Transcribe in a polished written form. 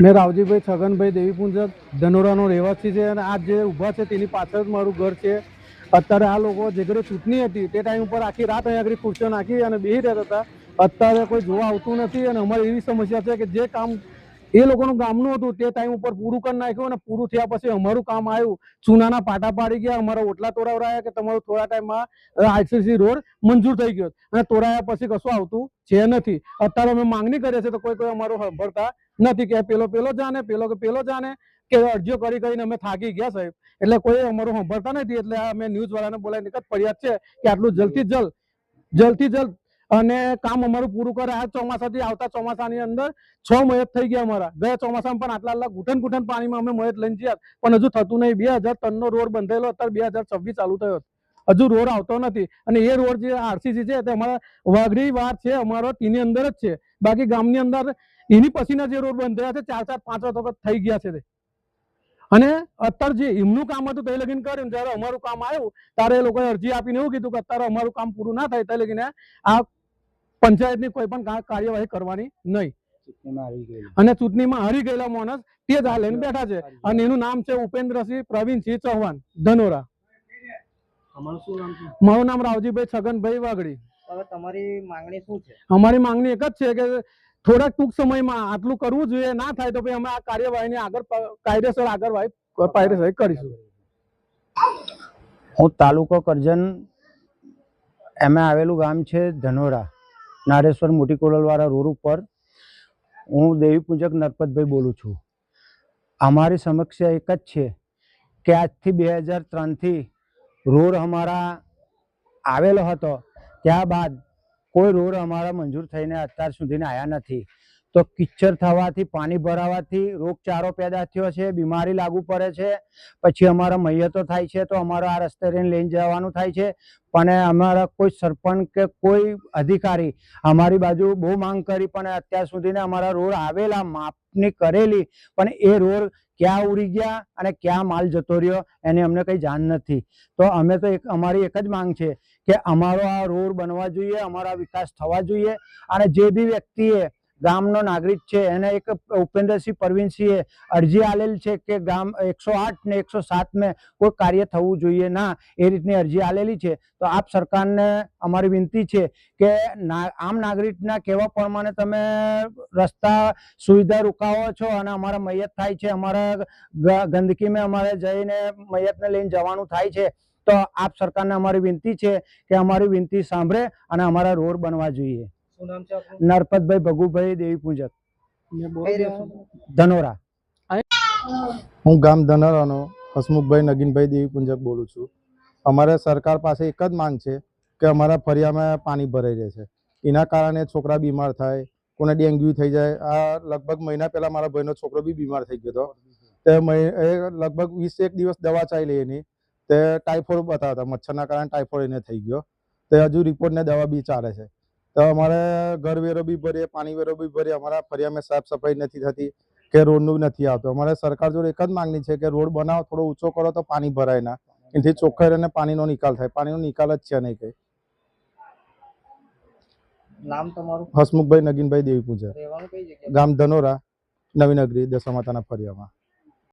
मैं रावजी भाई छगन भाई देवीपुंजक धनोराનો રહેવાસી છે અને આ જે ઊભા છે તેની પાછળ જ મારું ઘર છે। અત્યારે આ લોકો જે ઘરે ચૂંટણી હતી તે ટાઈમ ઉપર આખી રાત અહીંયા આગળ ખુરશીઓ નાખી અને બેસી રહેતા હતા। અત્યારે કોઈ જોવા આવતું નથી અને અમારી એવી સમસ્યા છે કે જે કામ એ લોકોનું ગામનું હતું તે ટાઈમ ઉપર પૂરું કરી નાખ્યું અને પૂરું થયા પછી અમારું કામ આવ્યું, ચૂનાના પાટા પાડી ગયા, અમારા ઓટલા તોડાવરાયા કે તમારું થોડા ટાઈમમાં આરસીસી રોડ મંજૂર થઈ ગયો અને તોડાયા પછી કશું આવતું છે નથી। અત્યારે અમે માંગણી કરીએ છીએ તો કોઈ અમારું સાંભળતા નથી કે પેલો જાને પેલો જાને કે અરજીઓ કરી કરીને અમે થાકી ગયા સાહેબ, એટલે કોઈ અમારું સાંભળતા નથી। એટલે અમે ન્યૂઝ વાળાને બોલાવીને એક જ ફરિયાદ છે કે આટલું જલ્દથી જલ્દ અને કામ અમારું પૂરું કરે। આ ચોમાસાથી આવતા ચોમાસાની અંદર 6 મયત થઈ ગયા અમારા। ગયા ચોમાસામાં પણ આટલા ઘૂંટણ પાણીમાં અમે મયત લઈને ગયા પણ હજુ થતું નહીં। 2003 નો રોડ બંધાયેલો, અત્યારે 2026 ચાલુ થયો, હજુ રોડ આવતો નથી। અને એ રોડ જે આરસીસી છે તે અમારા વાઘરી વાર છે, અમારો ટીની અંદર જ છે, બાકી ગામની અંદર એની પછીના જે રોડ બંધાયા છે 4-5 વખત થઈ ગયા છે। અને અત્યારે જે એમનું કામ હતું તે લગીને કર્યું, જયારે અમારું કામ આવ્યું ત્યારે એ લોકોએ અરજી આપીને એવું કીધું કે અત્યારે અમારું કામ પૂરું ના થાય તે લગીને આ પંચાયતની કોઈ પણ કાર્યવાહી કરવાની નહીં। અને ચૂંટણીમાં હારી ગયેલા માણસ તે જ આ લઈને બેઠા છે અને એનું નામ છે ઉપેન્દ્રસિંહ પ્રવીણસિંહ ચૌહાણ ધનોરા। મારું નામ રાવજીભાઈ છગનભાઈ વાઘડી। તમારી માંગણી શું છે? અમારી માંગણી એક જ છે કે થોડાક ટૂંક સમયમાં આટલું કરવું જોઈએ, ના થાય તો અમે આ કાર્યવાહીને આગળ કાયદેસર કરીશું। હું તાલુકો કરજણ એમે આવેલું ગામ છે ધનોરા, નારેશ્વર મોટી કોલલવાળા રોડ ઉપર। હું દેવીપૂજક નરપતભાઈ બોલું છું। અમારી સમસ્યા એક જ છે કે આજથી 2003થી રોડ અમારા આવેલો હતો, ત્યારબાદ કોઈ રોડ અમારા મંજૂર થઈને અત્યાર સુધીને આવ્યા નથી। તો કિચ્ચર થવાથી, પાણી ભરાવાથી રોગચાળો પેદા થયો છે, બીમારી લાગુ પડે છે, પછી અમારા મૈયતો થાય છે તો અમારો આ રસ્તે લઈને જવાનું થાય છે। પણ અમારા કોઈ સરપંચ કે કોઈ અધિકારી અમારી બાજુ બહુ માંગ કરી પણ અત્યાર સુધીને અમારા રોડ આવેલા, માપણી કરેલી, પણ એ રોડ ક્યાં ઉડી ગયા અને ક્યાં માલ જતો રહ્યો એની અમને કંઈ જાણ નથી। તો અમે તો અમારી એક જ માંગ છે કે અમારો આ રોડ બનવા જોઈએ, અમારો વિકાસ થવા જોઈએ। અને જે બી વ્યક્તિએ ગામનો નાગરિક છે એને એક ઉપેન્દ્રસિંહ પ્રવીણસિંહે અરજી આલેલ છે કે ગામ 108 ને 107 में કોઈ કાર્ય થવું જોઈએ ના, એ રીતની અરજી આલેલી છે। તો આપ સરકારને અમારી વિનંતી છે કે આમ નાગરિકના કહેવા પ્રમાણે તમે રસ્તા સુવિધા રોકાવો છો અને અમારા મૈયત થાય છે, અમારા ગંદકીમાં અમારે જઈને મૈયતને લઈને જવાનું થાય છે। તો આપ સરકારને અમારી વિનંતી છે કે અમારી વિનંતી સાંભળે અને અમારા રોડ બનવા જોઈએ। નરપતભાઈ ભગુભાઈ દેવીપૂજક, ધનોરા। હું ગામ ધનોરાનો હસમુખભાઈ નગીનભાઈ દેવીપૂજક બોલું છું। અમારે સરકાર પાસે એક જ માંગ છે કે અમારા ફળિયામાં પાણી ભરાઈ રહે છે, એના કારણે છોકરા બીમાર થાય, કોને ડેન્ગ્યુ થઈ જાય। આ લગભગ મહિના પહેલા મારા ભાઈનો છોકરો બી બીમાર થઈ ગયો હતો, તે લગભગ 20 દિવસ દવા ચાલી એની, તે ટાઇફોઇડ બતાવતા મચ્છરના કારણે ટાઇફોઇડ એને થઈ ગયો, તે હજુ રિપોર્ટ ને દવા બી ચાલે છે। તો અમારે ઘર વેરો બી ભરીએ, પાણી વેરો બી ભરીએ, અમારા ફળિયામાં સાફ સફાઈ નથી થતી કે રોડનું નથી આવતું। અમારે સરકાર જોડે એક જ માંગણી છે કે રોડ બનાવો, થોડો ઊંચો કરો તો પાણી ભરાય ના, એથી ચોખ્ખાઈ અને પાણીનો નિકાલ થાય। પાણીનો નિકાલ જ છે નહીં કઈ। નામ તમારું? હસમુખભાઈ નગીનભાઈ દેવીપૂજક, ગામ ધનોરા, નવી નગરી, દશા માતાના ફળિયામાં।